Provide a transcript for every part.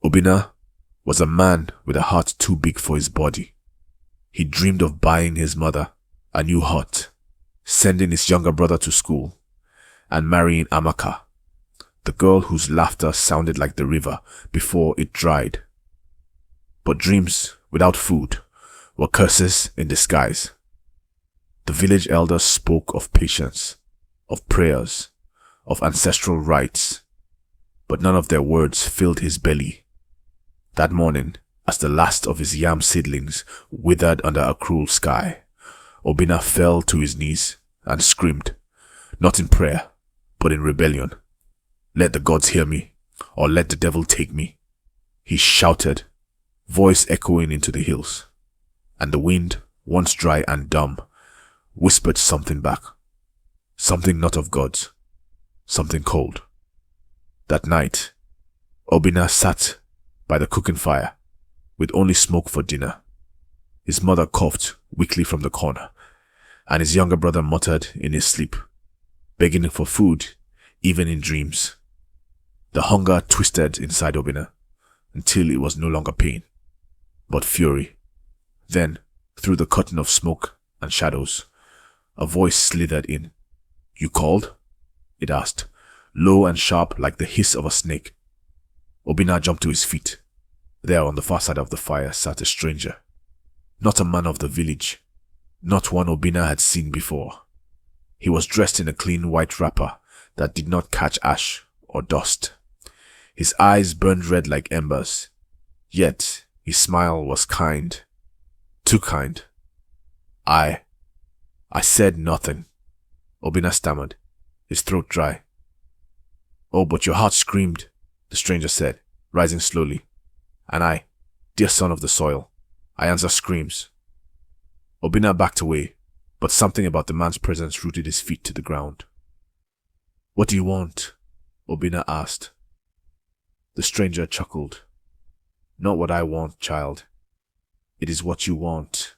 Obinna was a man with a heart too big for his body. He dreamed of buying his mother a new hut, sending his younger brother to school, and marrying Amaka, the girl whose laughter sounded like the river before it dried. But dreams without food were curses in disguise. The village elders spoke of patience, of prayers, of ancestral rites, but none of their words filled his belly. That morning, as the last of his yam seedlings withered under a cruel sky, Obinna fell to his knees and screamed, not in prayer, but in rebellion. "Let the gods hear me, or let the devil take me," he shouted, voice echoing into the hills. And the wind, once dry and dumb, whispered something back. Something not of gods, something cold. That night, Obinna sat by the cooking fire, with only smoke for dinner. His mother coughed weakly from the corner, and his younger brother muttered in his sleep, begging for food even in dreams. The hunger twisted inside Obinna until it was no longer pain, but fury. Then, through the curtain of smoke and shadows, a voice slithered in. "You called?" it asked, low and sharp like the hiss of a snake. Obinna jumped to his feet. There on the far side of the fire sat a stranger. Not a man of the village, not one Obinna had seen before. He was dressed in a clean white wrapper that did not catch ash or dust. His eyes burned red like embers, yet his smile was kind, too kind. I said nothing," Obinna stammered, his throat dry. "Oh, but your heart screamed," the stranger said, rising slowly. "And I, dear son of the soil, I answer screams." Obinna backed away, but something about the man's presence rooted his feet to the ground. "What do you want?" Obinna asked. The stranger chuckled. "Not what I want, child. It is what you want.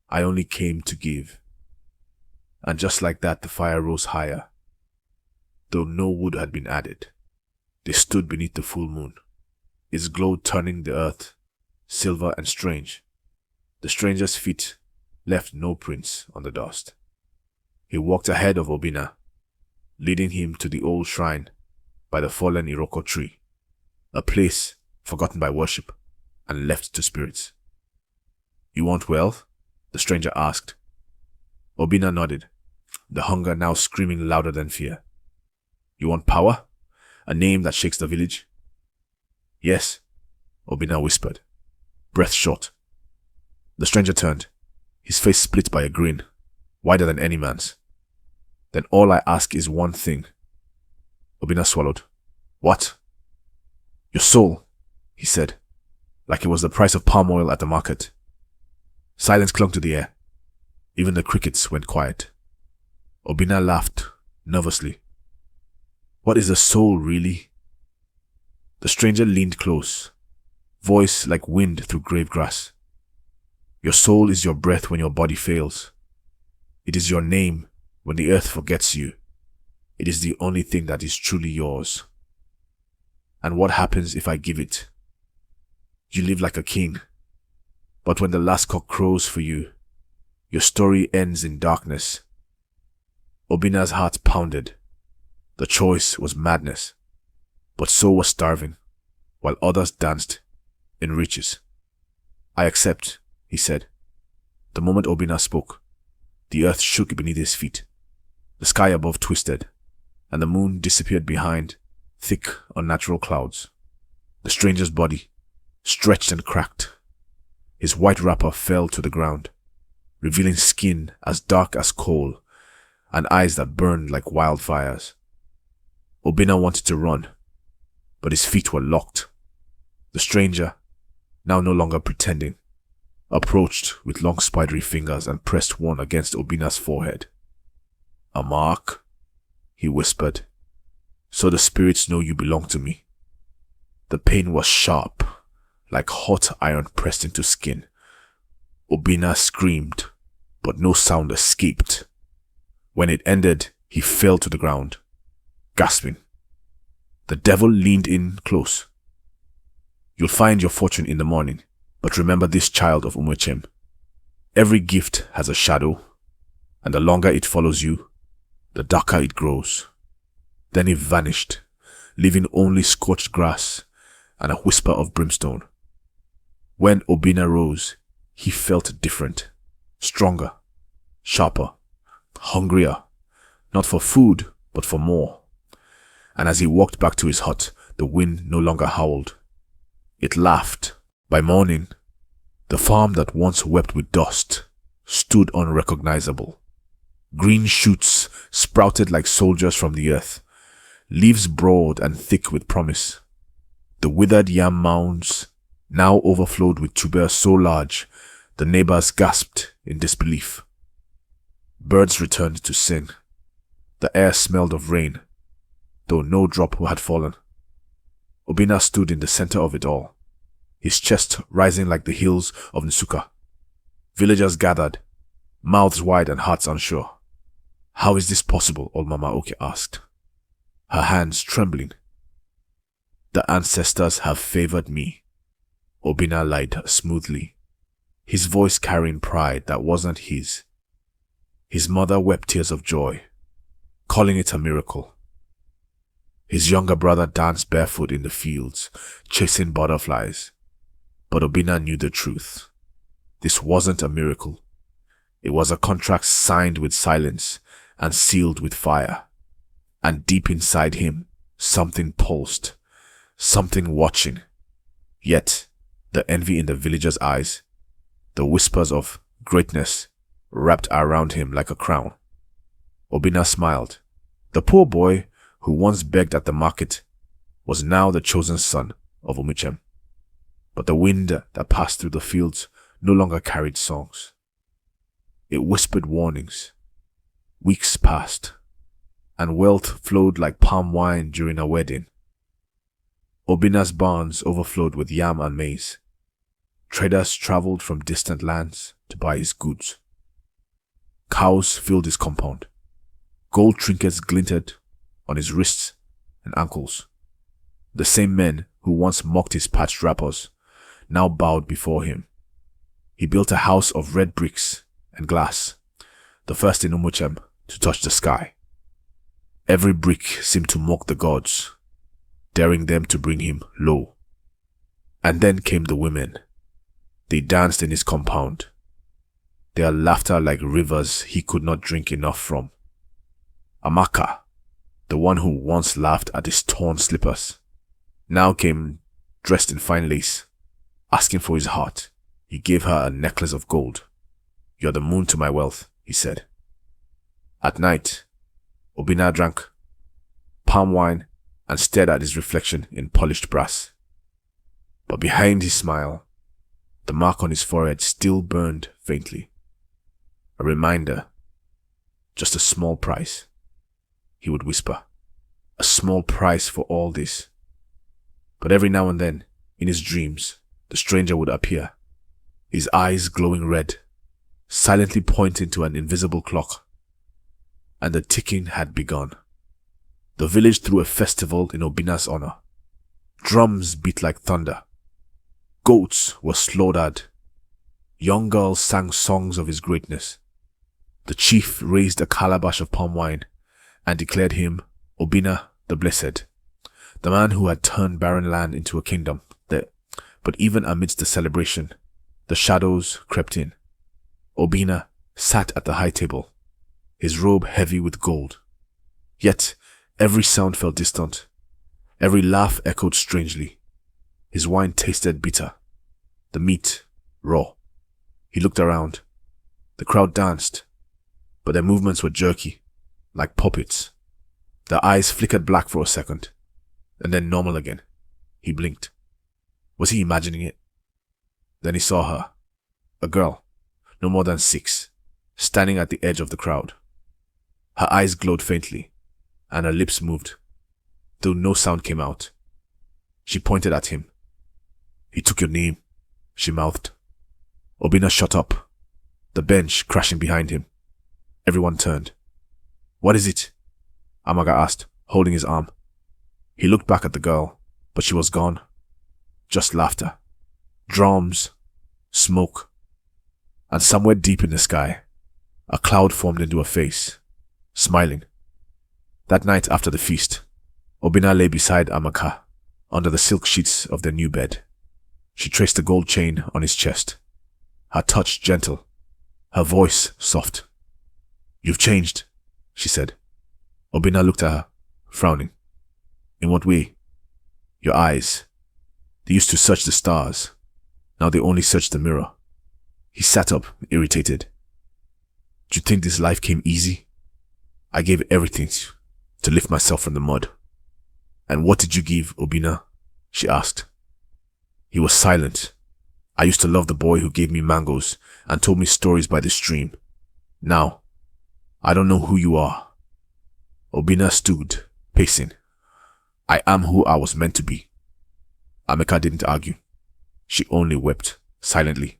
I only came to give." And just like that, the fire rose higher. Though no wood had been added, they stood beneath the full moon, its glow turning the earth silver and strange. The stranger's feet left no prints on the dust. He walked ahead of Obinna, leading him to the old shrine by the fallen Iroko tree, a place forgotten by worship and left to spirits. "You want wealth?" the stranger asked. Obinna nodded, the hunger now screaming louder than fear. "You want power? A name that shakes the village?" "Yes," Obinna whispered, breath short. The stranger turned, his face split by a grin, wider than any man's. "Then all I ask is one thing." Obinna swallowed. "What?" "Your soul," he said, like it was the price of palm oil at the market. Silence clung to the air. Even the crickets went quiet. Obinna laughed, nervously. "What is the soul, really?" The stranger leaned close, voice like wind through grave grass. "Your soul is your breath when your body fails. It is your name when the earth forgets you. It is the only thing that is truly yours. And what happens if I give it? You live like a king, but when the last cock crows for you, your story ends in darkness." Obinna's heart pounded. The choice was madness, but so was starving, while others danced in riches. "I accept," he said. The moment Obinna spoke, the earth shook beneath his feet. The sky above twisted, and the moon disappeared behind thick, unnatural clouds. The stranger's body stretched and cracked. His white wrapper fell to the ground, revealing skin as dark as coal and eyes that burned like wildfires. Obinna wanted to run, but his feet were locked. The stranger, now no longer pretending, approached with long spidery fingers and pressed one against Obinna's forehead. "A mark," he whispered, "so the spirits know you belong to me." The pain was sharp, like hot iron pressed into skin. Obinna screamed, but no sound escaped. When it ended, he fell to the ground, gasping. The devil leaned in close. You'll find your fortune in the morning, but remember this, child of Umuchem. Every gift has a shadow, and the longer it follows you, the darker it grows." Then he vanished, leaving only scorched grass and a whisper of brimstone. When Obinna rose, he felt different, stronger, sharper, hungrier, not for food, but for more. And as he walked back to his hut, the wind no longer howled. It laughed. By morning, the farm that once wept with dust stood unrecognizable. Green shoots sprouted like soldiers from the earth, leaves broad and thick with promise. The withered yam mounds now overflowed with tubers so large the neighbors gasped in disbelief. Birds returned to sing. The air smelled of rain, though no drop had fallen. Obinna stood in the center of it all, his chest rising like the hills of Nsukka. Villagers gathered, mouths wide and hearts unsure. "How is this possible?" old Mama Oke asked, her hands trembling. "The ancestors have favored me," Obinna lied smoothly, his voice carrying pride that wasn't his. His mother wept tears of joy, calling it a miracle. His younger brother danced barefoot in the fields, chasing butterflies. But Obinna knew the truth. This wasn't a miracle. It was a contract signed with silence and sealed with fire. And deep inside him, something pulsed, something watching. Yet, the envy in the villagers' eyes, the whispers of greatness wrapped around him like a crown. Obinna smiled. The poor boy who once begged at the market was now the chosen son of Umuchem. But the wind that passed through the fields no longer carried songs. It whispered warnings. Weeks passed, and wealth flowed like palm wine during a wedding. Obinna's barns overflowed with yam and maize. Traders traveled from distant lands to buy his goods. Cows filled his compound. Gold trinkets glinted on his wrists and ankles. The same men who once mocked his patched wrappers now bowed before him. He built a house of red bricks and glass, the first in Umuchem to touch the sky. Every brick seemed to mock the gods, daring them to bring him low. And then came the women. They danced in his compound, their laughter like rivers he could not drink enough from. Amaka, the one who once laughed at his torn slippers, now came dressed in fine lace, asking for his heart. He gave her a necklace of gold. "You're the moon to my wealth," he said. At night, Obinna drank palm wine and stared at his reflection in polished brass. But behind his smile, the mark on his forehead still burned faintly. A reminder, just a small price, he would whisper. A small price for all this. But every now and then, in his dreams, the stranger would appear, his eyes glowing red, silently pointing to an invisible clock. And the ticking had begun. The village threw a festival in Obinna's honor. Drums beat like thunder. Goats were slaughtered. Young girls sang songs of his greatness. The chief raised a calabash of palm wine and declared him Obinna the Blessed, the man who had turned barren land into a kingdom. But even amidst the celebration, the shadows crept in. Obinna sat at the high table, his robe heavy with gold. Yet every sound felt distant. Every laugh echoed strangely. His wine tasted bitter, the meat raw. He looked around. The crowd danced, but their movements were jerky, like puppets. Their eyes flickered black for a second, and then normal again. He blinked. Was he imagining it? Then he saw her, a girl, no more than 6, standing at the edge of the crowd. Her eyes glowed faintly, and her lips moved, though no sound came out. She pointed at him. "He took your name," she mouthed. Obinna shut up, the bench crashing behind him. Everyone turned. "What is it?" Amaga asked, holding his arm. He looked back at the girl, but she was gone. just laughter, drums, smoke, and somewhere deep in the sky, a cloud formed into a face, smiling. That night after the feast, Obinna lay beside Amaka under the silk sheets of their new bed. She traced the gold chain on his chest, her touch gentle, her voice soft. "You've changed," she said. Obinna looked at her, frowning. "In what way?" "Your eyes. They used to search the stars. Now they only search the mirror." He sat up, irritated. "Do you think this life came easy? I gave everything to lift myself from the mud." "And what did you give, Obinna?" she asked. He was silent. "I used to love the boy who gave me mangoes and told me stories by the stream. Now, I don't know who you are." Obinna stood, pacing. "I am who I was meant to be." Amaka didn't argue. She only wept, silently,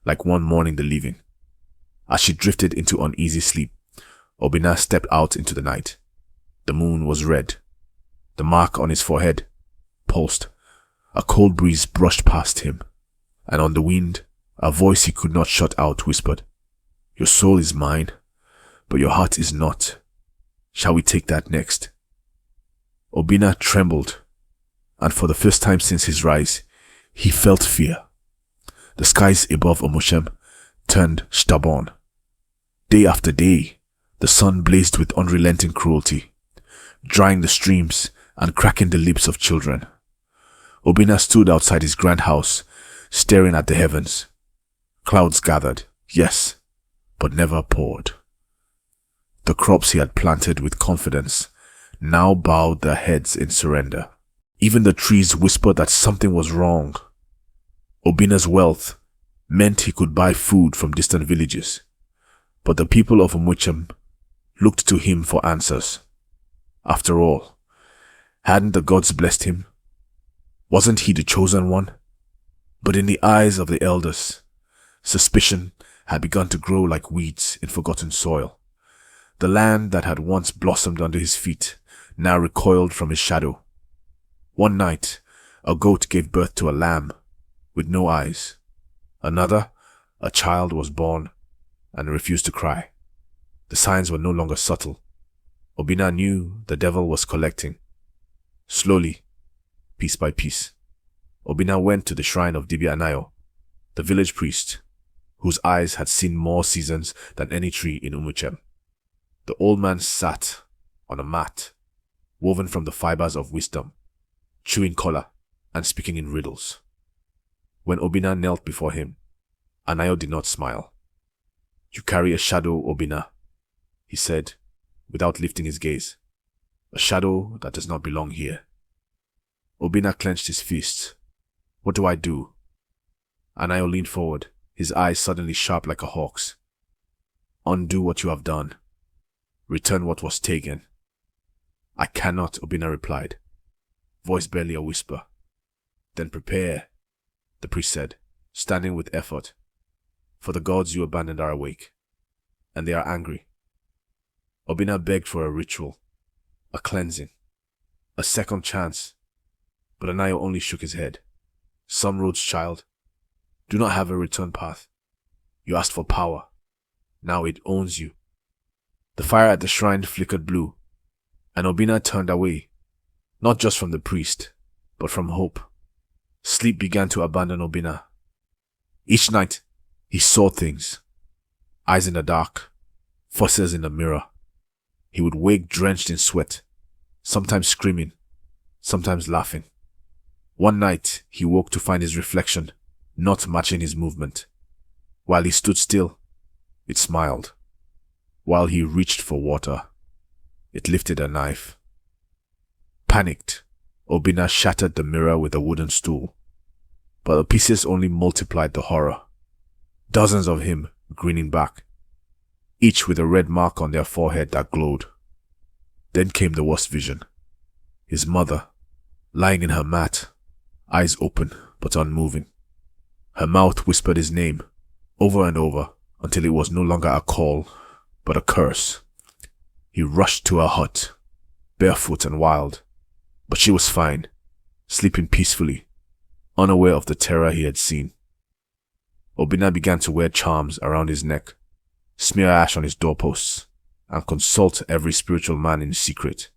like one mourning the leaving. As she drifted into uneasy sleep, Obinna stepped out into the night. The moon was red. The mark on his forehead pulsed. A cold breeze brushed past him, and on the wind, a voice he could not shut out whispered, "Your soul is mine, but your heart is not. Shall we take that next?" Obinna trembled, and for the first time since his rise, he felt fear. The skies above Omoshem turned stubborn. Day after day, the sun blazed with unrelenting cruelty, drying the streams and cracking the lips of children. Obinna stood outside his grand house, staring at the heavens. Clouds gathered, yes, but never poured. The crops he had planted with confidence now bowed their heads in surrender. Even the trees whispered that something was wrong. Obinna's wealth meant he could buy food from distant villages, but the people of Umuchem looked to him for answers. After all, hadn't the gods blessed him? Wasn't he the chosen one? But in the eyes of the elders, suspicion had begun to grow like weeds in forgotten soil. The land that had once blossomed under his feet now recoiled from his shadow. One night, a goat gave birth to a lamb with no eyes. Another, a child was born and refused to cry. The signs were no longer subtle. Obinna knew the devil was collecting. Slowly, piece by piece, Obinna went to the shrine of Dibia Anayo, the village priest, whose eyes had seen more seasons than any tree in Umuchem. The old man sat on a mat, woven from the fibers of wisdom, chewing kola and speaking in riddles. When Obinna knelt before him, Anayo did not smile. "You carry a shadow, Obinna," he said, without lifting his gaze. "A shadow that does not belong here." Obinna clenched his fists. "What do I do?" Anayo leaned forward, his eyes suddenly sharp like a hawk's. "Undo what you have done. Return what was taken." "I cannot," Obinna replied, voice barely a whisper. "Then prepare," the priest said, standing with effort. "For the gods you abandoned are awake, and they are angry." Obinna begged for a ritual, a cleansing, a second chance, but Anayo only shook his head. "Some roads, child, do not have a return path. You asked for power. Now it owns you." The fire at the shrine flickered blue, and Obinna turned away, not just from the priest, but from hope. Sleep began to abandon Obinna. Each night, he saw things. Eyes in the dark, voices in the mirror. He would wake drenched in sweat, sometimes screaming, sometimes laughing. One night, he woke to find his reflection not matching his movement. While he stood still, it smiled. While he reached for water, it lifted a knife. Panicked, Obinna shattered the mirror with a wooden stool, but the pieces only multiplied the horror. Dozens of him grinning back, each with a red mark on their forehead that glowed. Then came the worst vision. His mother, lying in her mat, eyes open but unmoving. Her mouth whispered his name, over and over, until it was no longer a call, but a curse. He rushed to her hut, barefoot and wild, but she was fine, sleeping peacefully, unaware of the terror he had seen. Obinna began to wear charms around his neck, smear ash on his doorposts, and consult every spiritual man in secret.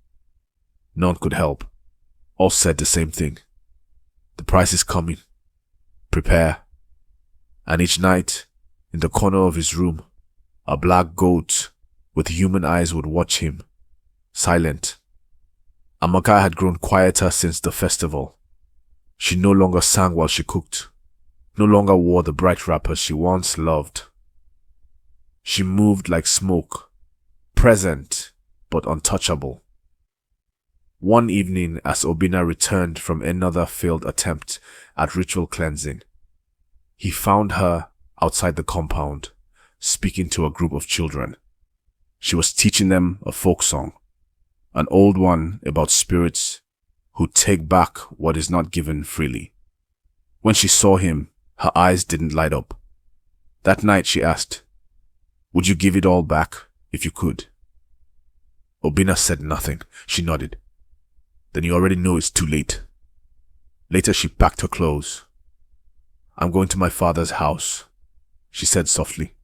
None could help. All said the same thing. The price is coming. Prepare. And each night, in the corner of his room, a black goat with human eyes would watch him, silent. Amaka had grown quieter since the festival. She no longer sang while she cooked, no longer wore the bright wrapper she once loved. She moved like smoke, present but untouchable. One evening, as Obinna returned from another failed attempt at ritual cleansing, he found her outside the compound, speaking to a group of children. She was teaching them a folk song, an old one about spirits who take back what is not given freely. When she saw him, her eyes didn't light up. That night she asked, "Would you give it all back if you could?" Obinna said nothing. She nodded. "Then you already know it's too late." Later she packed her clothes. "I'm going to my father's house," she said softly.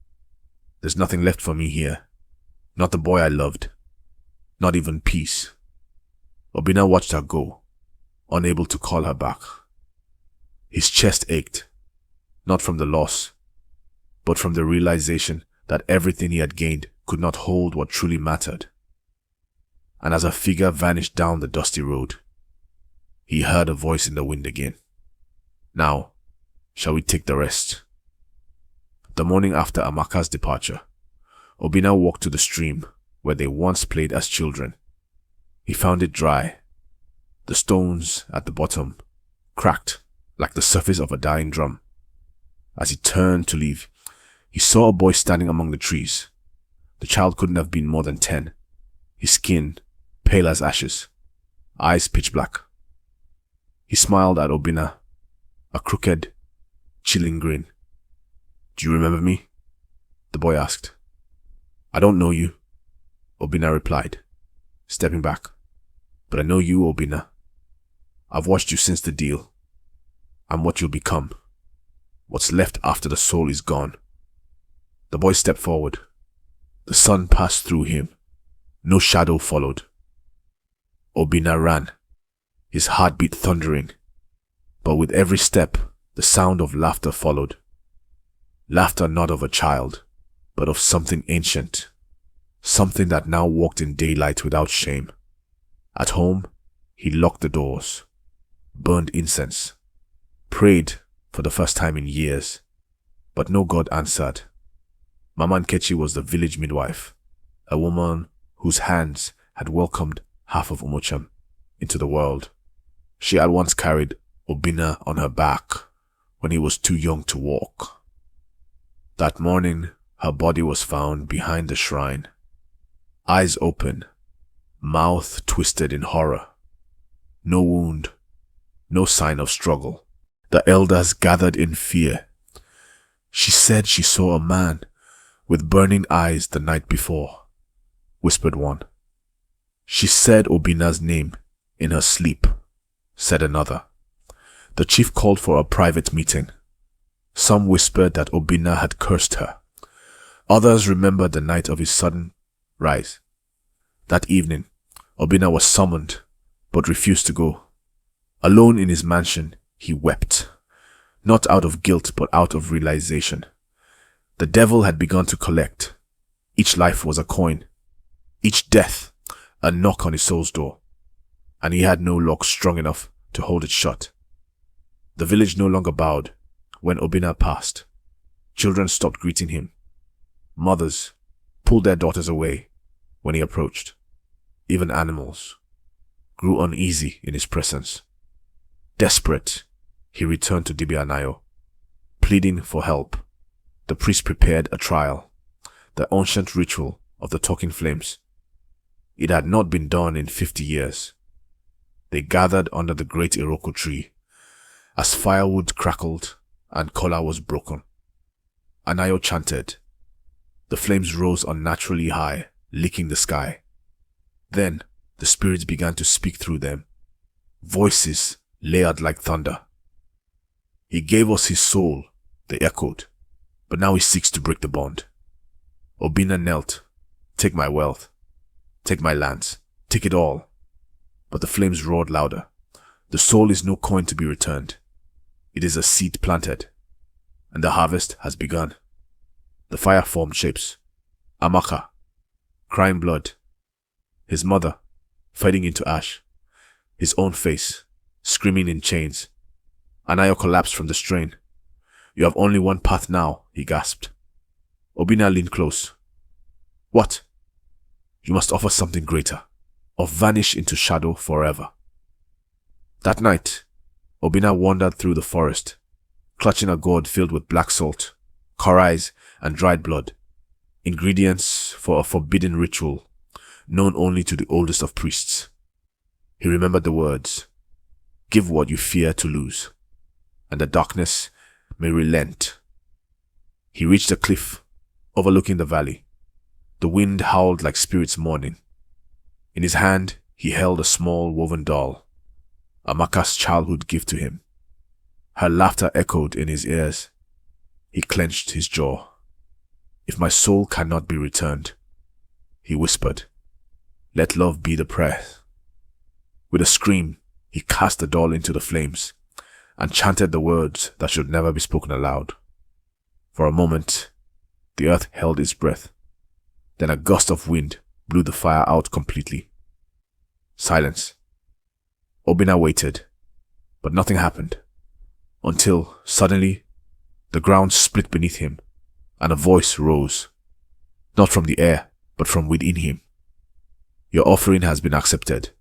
"There's nothing left for me here. Not the boy I loved. Not even peace." Obinna watched her go, unable to call her back. His chest ached, not from the loss, but from the realization that everything he had gained could not hold what truly mattered. And as her figure vanished down the dusty road, he heard a voice in the wind again. "Now, shall we take the rest?" The morning after Amaka's departure, Obinna walked to the stream where they once played as children. He found it dry, the stones at the bottom cracked like the surface of a dying drum. As he turned to leave, he saw a boy standing among the trees. The child couldn't have been more than 10, his skin pale as ashes, eyes pitch black. He smiled at Obinna, a crooked, chilling grin. "Do you remember me?" the boy asked. "I don't know you," Obinna replied, stepping back. "But I know you, Obinna. I've watched you since the deal. I'm what you'll become. What's left after the soul is gone." The boy stepped forward. The sun passed through him. No shadow followed. Obinna ran, his heartbeat thundering. But with every step, the sound of laughter followed. Laughter not of a child, but of something ancient. Something that now walked in daylight without shame. At home, he locked the doors, burned incense, prayed for the first time in years, but no God answered. Mama Nkechi was the village midwife, a woman whose hands had welcomed half of Umucham into the world. She had once carried Obinna on her back when he was too young to walk. That morning, her body was found behind the shrine, eyes open, mouth twisted in horror. No wound, no sign of struggle. The elders gathered in fear. "She said she saw a man with burning eyes the night before," whispered one. "She said Obinna's name in her sleep," said another. The chief called for a private meeting. Some whispered that Obinna had cursed her. Others remembered the night of his sudden rise. That evening, Obinna was summoned, but refused to go. Alone in his mansion, he wept, not out of guilt but out of realization. The devil had begun to collect. Each life was a coin, each death a knock on his soul's door, and he had no lock strong enough to hold it shut. The village no longer bowed when Obinna passed. Children stopped greeting him. Mothers pulled their daughters away when he approached. Even animals grew uneasy in his presence. Desperate, he returned to Dibia Anayo, pleading for help. The priest prepared a trial, the ancient ritual of the talking flames. It had not been done in 50 years. They gathered under the great Iroko tree as firewood crackled and kola was broken. Anayo chanted. The flames rose unnaturally high, licking the sky. Then the spirits began to speak through them, voices layered like thunder. He gave us his soul, they echoed, but now he seeks to break the bond. Obinna knelt. Take my wealth. Take my lands. Take it all. But the flames roared louder. The soul is no coin to be returned. It is a seed planted, and the harvest has begun. The fire formed shapes. Amaka, crying blood. His mother, fading into ash. His own face, screaming in chains. Anayo collapsed from the strain. You have only one path now, he gasped. Obinna leaned close. What? You must offer something greater, or vanish into shadow forever. That night, Obinna wandered through the forest, clutching a gourd filled with black salt, korais, and dried blood, ingredients for a forbidden ritual known only to the oldest of priests. He remembered the words, "Give what you fear to lose, and the darkness may relent." He reached a cliff overlooking the valley. The wind howled like spirits mourning. In his hand, he held a small woven doll, Amaka's childhood gift to him. Her laughter echoed in his ears. He clenched his jaw. "If my soul cannot be returned," he whispered, "let love be the prayer." With a scream, he cast the doll into the flames and chanted the words that should never be spoken aloud. For a moment, the earth held its breath. Then a gust of wind blew the fire out completely. Silence. Obinna waited, but nothing happened, until, suddenly, the ground split beneath him, and a voice rose, not from the air, but from within him. "Your offering has been accepted,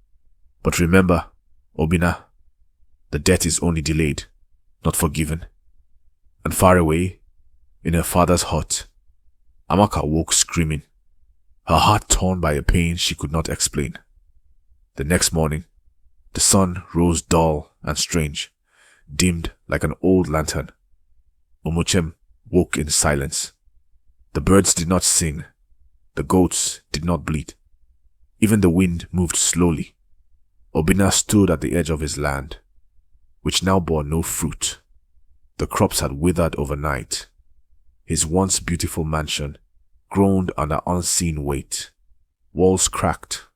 but remember, Obinna, the debt is only delayed, not forgiven." And far away, in her father's hut, Amaka woke screaming, her heart torn by a pain she could not explain. The next morning, the sun rose dull and strange, dimmed like an old lantern. Omuchem woke in silence. The birds did not sing. The goats did not bleat. Even the wind moved slowly. Obinna stood at the edge of his land, which now bore no fruit. The crops had withered overnight. His once beautiful mansion groaned under unseen weight. Walls cracked,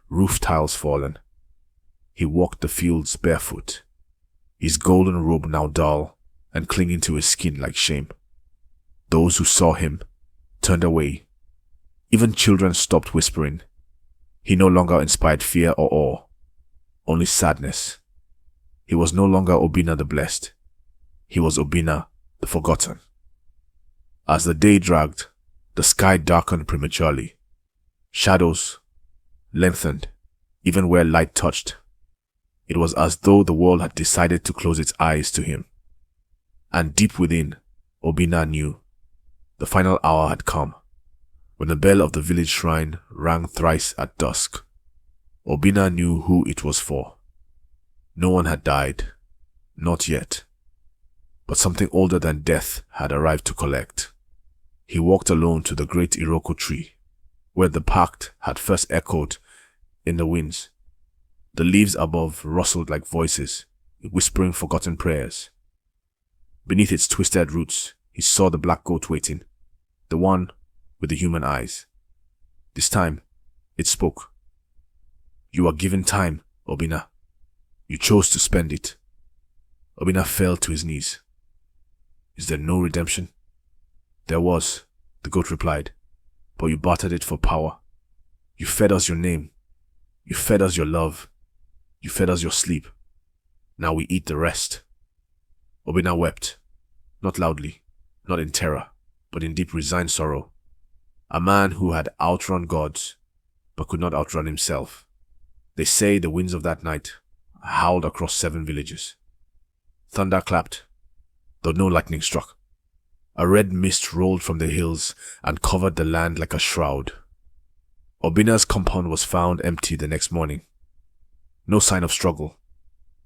roof tiles fallen. He walked the fields barefoot, his golden robe now dull and clinging to his skin like shame. Those who saw him turned away. Even children stopped whispering. He no longer inspired fear or awe, only sadness. He was no longer Obinna the blessed. He was Obinna the forgotten. As the day dragged, the sky darkened prematurely. Shadows lengthened, even where light touched. It was as though the world had decided to close its eyes to him. And deep within, Obinna knew the final hour had come. When the bell of the village shrine rang thrice at dusk, Obinna knew who it was for. No one had died, not yet, but something older than death had arrived to collect. He walked alone to the great Iroko tree, where the pact had first echoed in the winds. The leaves above rustled like voices, whispering forgotten prayers. Beneath its twisted roots, he saw the black goat waiting, the one with the human eyes. This time, it spoke. "You are given time, Obinna. You chose to spend it." Obinna fell to his knees. "Is there no redemption?" "There was," the goat replied, "but you bartered it for power. You fed us your name. You fed us your love. You fed us your sleep. Now we eat the rest." Obinna wept, not loudly, not in terror, but in deep resigned sorrow. A man who had outrun gods, but could not outrun himself. They say the winds of that night howled across 7 villages. Thunder clapped, though no lightning struck. A red mist rolled from the hills and covered the land like a shroud. Obinna's compound was found empty the next morning. No sign of struggle,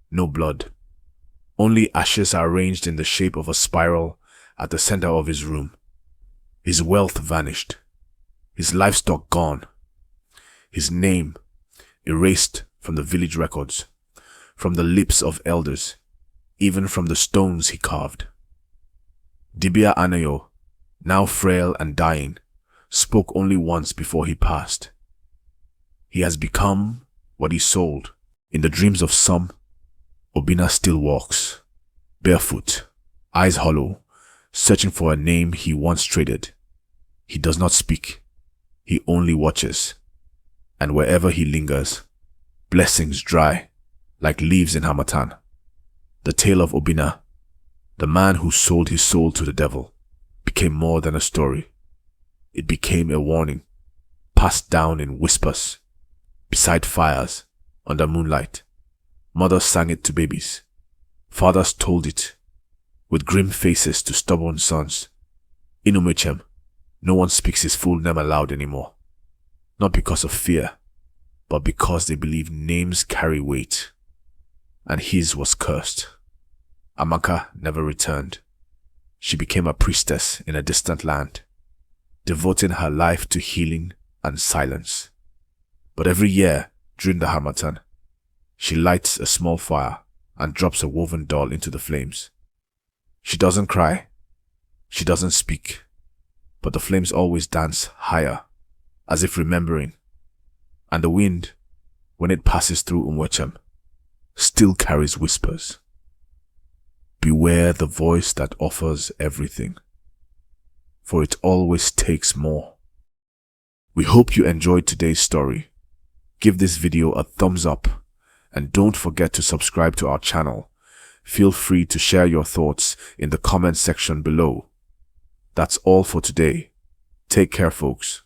no blood. Only ashes arranged in the shape of a spiral at the center of his room. His wealth vanished, his livestock gone, his name erased from the village records, from the lips of elders, even from the stones he carved. Dibia Anayo, now frail and dying, spoke only once before he passed. He has become what he sold. In the dreams of some, Obinna still walks, barefoot, eyes hollow, searching for a name he once traded. He does not speak, he only watches, and wherever he lingers, blessings dry like leaves in Harmattan. The tale of Obinna, the man who sold his soul to the devil, became more than a story. It became a warning, passed down in whispers, beside fires, under moonlight. Mothers sang it to babies. Fathers told it, with grim faces, to stubborn sons. In Umechem, no one speaks his full name aloud anymore. Not because of fear, but because they believe names carry weight. And his was cursed. Amaka never returned. She became a priestess in a distant land, devoting her life to healing and silence. But every year, during the Harmattan, she lights a small fire and drops a woven doll into the flames. She doesn't cry, she doesn't speak, but the flames always dance higher, as if remembering. And the wind, when it passes through Umwechem, still carries whispers. Beware the voice that offers everything, for it always takes more. We hope you enjoyed today's story. Give this video a thumbs up and don't forget to subscribe to our channel. Feel free to share your thoughts in the comment section below. That's all for today. Take care, folks.